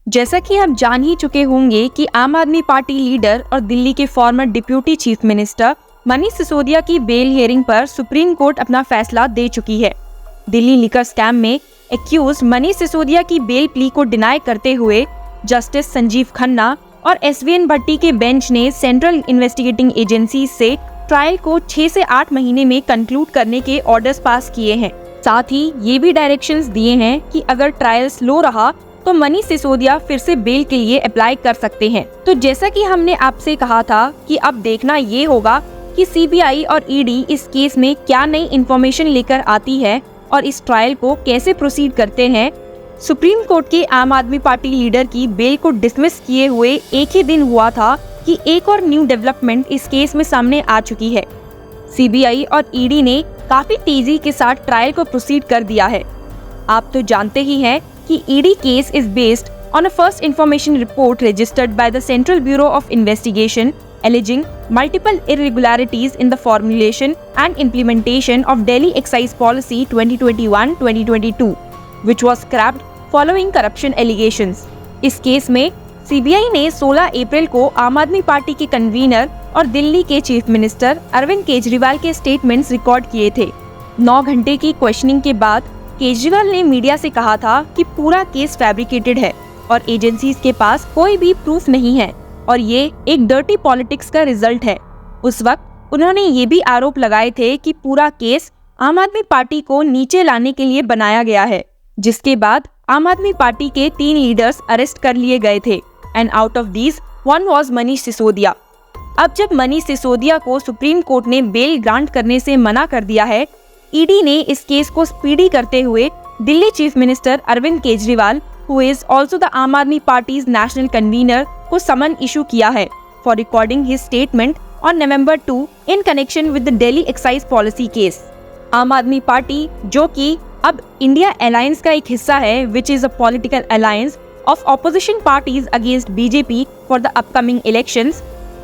जैसा कि आप जान ही चुके होंगे कि आम आदमी पार्टी लीडर और दिल्ली के farmer deputy chief minister Manish Sisodia की बेल हियरिंग पर सुप्रीम कोर्ट अपना फैसला दे चुकी है। दिल्ली लिकर स्कैम में एक्यूज मनीष सिसोदिया की बेल प्ली को डिनाई करते हुए जस्टिस संजीव खन्ना और एसवीएन भट्टी के बेंच ने सेंट्रल इन्वेस्टिगेटिंग एजेंसी से ट्रायल को 6 से 8 महीने में कंक्लूड करने के ऑर्डर्स पास किए हैं। साथ ही ये भी डायरेक्शंस दिए हैं कि अगर ट्रायल स्लो रहा तो मनीष सिसोदिया फिर से बेल के लिए अप्लाई कर सकते हैं। तो जैसा कि हमने आपसे कहा था कि अब देखना ये होगा कि सीबीआई और ईडी इस केस में क्या नई इन्फॉर्मेशन लेकर आती है और इस ट्रायल को कैसे प्रोसीड करते हैं। सुप्रीम कोर्ट के आम आदमी पार्टी लीडर की बेल को डिसमिस किए हुए एक ही दिन हुआ था कि एक और न्यू डेवलपमेंट इस केस में सामने आ चुकी है। सीबीआई और ईडी ने काफी तेजी के साथ ट्रायल को प्रोसीड कर दिया है। आप तो जानते ही हैं कि ED case is based on a first information report registered by the central bureau of investigation alleging multiple irregularities in the formulation and implementation of Delhi Excise Policy 2021-2022, which was scrapped following corruption allegations. इस case में CBI ने 16 अप्रैल को आम आदमी party के convener और दिल्ली के chief minister Arvind Kejriwal के स्टेटमेंट्स रिकॉर्ड किए थे। 9 घंटे की क्वेश्चनिंग के बाद केजरीवाल ने मीडिया से कहा था कि पूरा केस फैब्रिकेटेड है और एजेंसीज के पास कोई भी प्रूफ नहीं है और ये एक डर्टी पॉलिटिक्स का रिजल्ट है। उस वक्त उन्होंने ये भी आरोप लगाए थे कि पूरा केस आम आदमी पार्टी को नीचे लाने के लिए बनाया गया है, जिसके बाद आम आदमी पार्टी के 3 लीडर्स अरेस्ट कर लिए गए थे and out of these one was Manish Sisodia. अब जब मनीष सिसोदिया को सुप्रीम कोर्ट ने बेल ग्रांट करने से मना कर दिया है, ईडी ने इस केस को स्पीडी करते हुए Delhi chief minister Arvind Kejriwal, who is also the आम आदमी पार्टीज नेशनल कन्वीनर, को समन इशू किया है for recording his statement on November 2 in connection with the Delhi excise policy case. आम आदमी पार्टी, जो कि अब इंडिया अलायंस का एक हिस्सा है, which is a political alliance of opposition parties against BJP for the upcoming elections,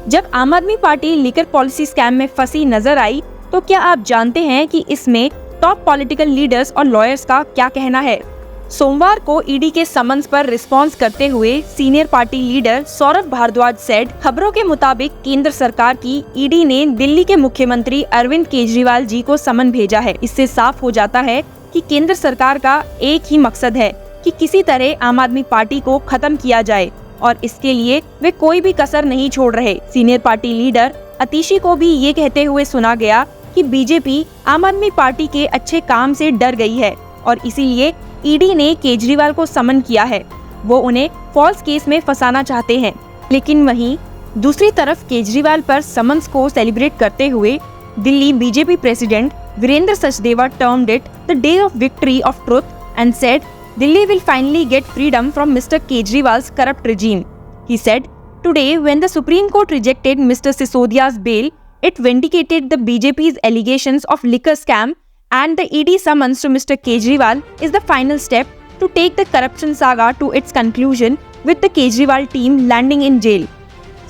जब आम आदमी पार्टी लिकर पॉलिसी स्कैम में फंसी नजर आई तो क्या आप जानते हैं कि इसमें टॉप पॉलिटिकल लीडर्स और लॉयर्स का क्या कहना है। सोमवार को ईडी के समन्स पर रिस्पॉन्स करते हुए senior party leader Saurabh Bhardwaj said, खबरों के मुताबिक केंद्र सरकार की ईडी ने दिल्ली के मुख्यमंत्री अरविंद केजरीवाल जी को समन भेजा है। इससे साफ हो जाता है कि केंद्र सरकार का एक ही मकसद है कि किसी तरह आम आदमी पार्टी को खत्म किया जाए और इसके लिए वे कोई भी कसर नहीं छोड़ रहे। सीनियर पार्टी लीडर अतिशी को भी ये कहते हुए सुना गया कि बीजेपी आम आदमी पार्टी के अच्छे काम से डर गई है और इसीलिए ईडी ने केजरीवाल को समन किया है। वो उन्हें फॉल्स केस में फंसाना चाहते हैं। लेकिन वहीं दूसरी तरफ केजरीवाल पर समन्स को सेलिब्रेट करते हुए Delhi BJP president Virendra Sachdeva termed it the day of victory of truth and said Delhi will finally get freedom from Mr. Kejriwal's corrupt regime. He said, today when the Supreme Court rejected Mr. Sisodia's bail, it vindicated the BJP's allegations of liquor scam and the ED summons to Mr. Kejriwal is the final step to take the corruption saga to its conclusion with the Kejriwal team landing in jail.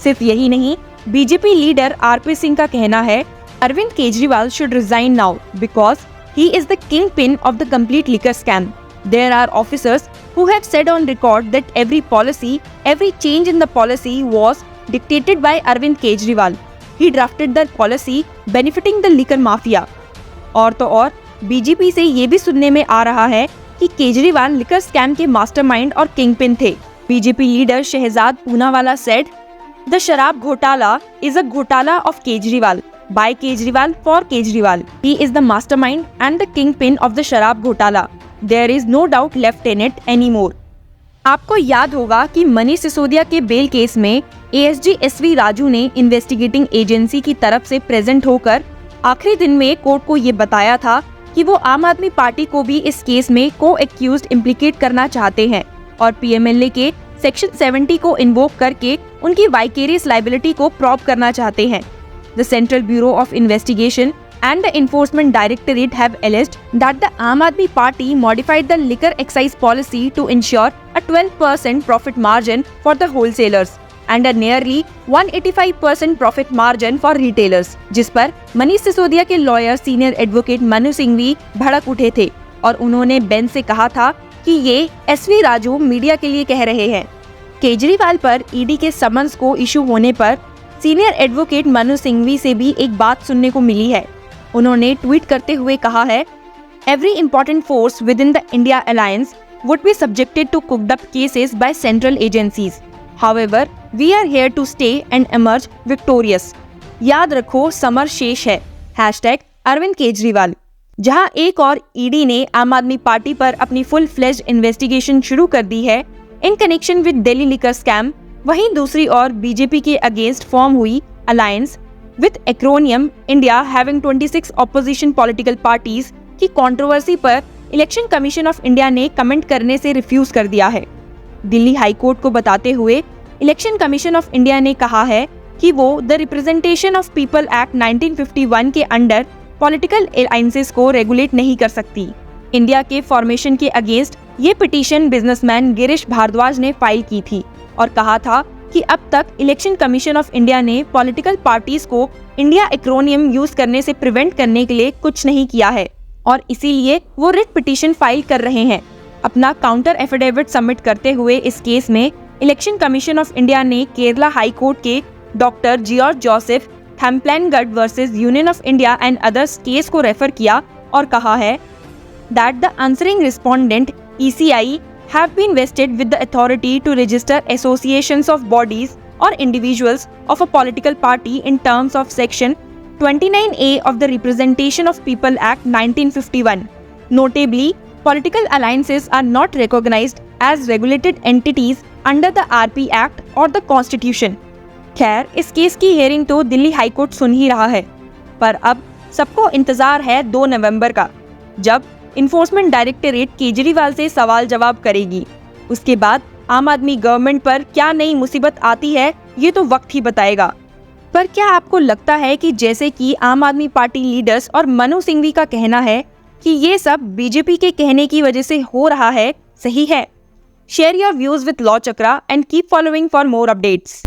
सिर्फ यही नहीं, BJP leader RP Singh का कहना है, Arvind Kejriwal should resign now because he is the kingpin of the complete liquor scam. There are officers who have said on record that every policy, every change in the policy was dictated by Arvind Kejriwal. He drafted the policy benefiting the liquor mafia. और तो और BJP से ये भी सुनने में आ रहा है कि केजरीवाल लिकर स्कैम के मास्टरमाइंड और किंगपिन थे। BJP leader Shehzad Poonawalla said, "The शराब घोटाला is a घोटाला of Kejriwal by Kejriwal for Kejriwal. He is the mastermind and the kingpin of the शराब घोटाला. There is no doubt left in it anymore." आपको याद होगा कि मनीष सिसोदिया के बेल केस में एएसजी एसवी राजू ने इन्वेस्टिगेटिंग एजेंसी की तरफ से प्रेजेंट होकर आखिरी दिन में कोर्ट को ये बताया था कि वो आम आदमी पार्टी को भी इस केस में को एक्यूज्ड इम्प्लीकेट करना चाहते हैं और पीएमएलए के सेक्शन 70 को इन्वोक करके उनकी वाइकेरियस लायबिलिटी को प्रूव करना चाहते हैं। The central bureau of investigation and the Enforcement Directorate have alleged that the Aam Aadmi Party modified the liquor excise policy to ensure a 12% profit margin for the wholesalers and a nearly 185% profit margin for retailers, जिस पर मनीष सिसोदिया के lawyer senior advocate Manu Singhvi भड़क उठे थे और उन्होंने bench से कहा था कि ये एसवी राजू मीडिया के लिए कह रहे हैं। केजरीवाल पर ईडी के समन्स को इशू होने पर सीनियर एडवोकेट मनु सिंघवी से भी एक बात सुनने को मिली है। उन्होंने ट्वीट करते हुए कहा है, every important force within the India alliance would be subjected to cooked up cases by central agencies. However we are here to stay and emerge victorious. याद रखो समर शेष है। #अरविंद केजरीवाल। जहां एक और ईडी ने आम आदमी पार्टी पर अपनी फुल फ्लेज्ड इन्वेस्टिगेशन शुरू कर दी है in connection with Delhi liquor scam, वहीं दूसरी ओर बीजेपी के अगेंस्ट फॉर्म हुई alliance with acromion India having 26 opposition political parties की कंट्रोवर्सी पर इलेक्शन कमीशन ऑफ इंडिया ने कमेंट करने से रिफ्यूज कर दिया है। दिल्ली हाई कोर्ट को बताते हुए इलेक्शन कमीशन ऑफ इंडिया ने कहा है कि वो the representation of people act 1951 के अंडर पॉलिटिकल अलायंसेस को रेगुलेट नहीं कर सकती। इंडिया के फॉर्मेशन के अगेंस्ट ये पिटीशन बिजनेसमैन गिरीश भारद्वाज ने फाइल की थी और कहा था कि अब तक इलेक्शन कमीशन ऑफ इंडिया ने पॉलिटिकल पार्टीज को इंडिया एक्रोनियम यूज करने से प्रिवेंट करने के लिए कुछ नहीं किया है और इसीलिए वो रिट पिटीशन फाइल कर रहे हैं। अपना काउंटर एफिडेविट सबमिट करते हुए इस केस में इलेक्शन कमीशन ऑफ इंडिया ने केरला हाई कोर्ट के डॉक्टर जॉर्ज जोसेफ थम्पलैनगढ़ versus union of India and others case को रेफर किया और कहा है that the answering respondent ECI have been vested with the authority to register associations of bodies or individuals of a political party in terms of Section 29A of the Representation of People Act 1951. Notably, political alliances are not recognized as regulated entities under the RP Act or the Constitution. खैर, इस case की hearing तो Delhi high court सुन ही रहा है, पर अब सबको इंतजार है 2 नवंबर का, जब इन्फोर्समेंट डायरेक्टरेट केजरीवाल से सवाल जवाब करेगी। उसके बाद आम आदमी गवर्नमेंट पर क्या नई मुसीबत आती है ये तो वक्त ही बताएगा। पर क्या आपको लगता है कि जैसे कि आम आदमी पार्टी लीडर्स और मनु सिंघवी का कहना है कि ये सब बीजेपी के कहने की वजह से हो रहा है, सही है? Share your views with law chakra and keep following for more updates.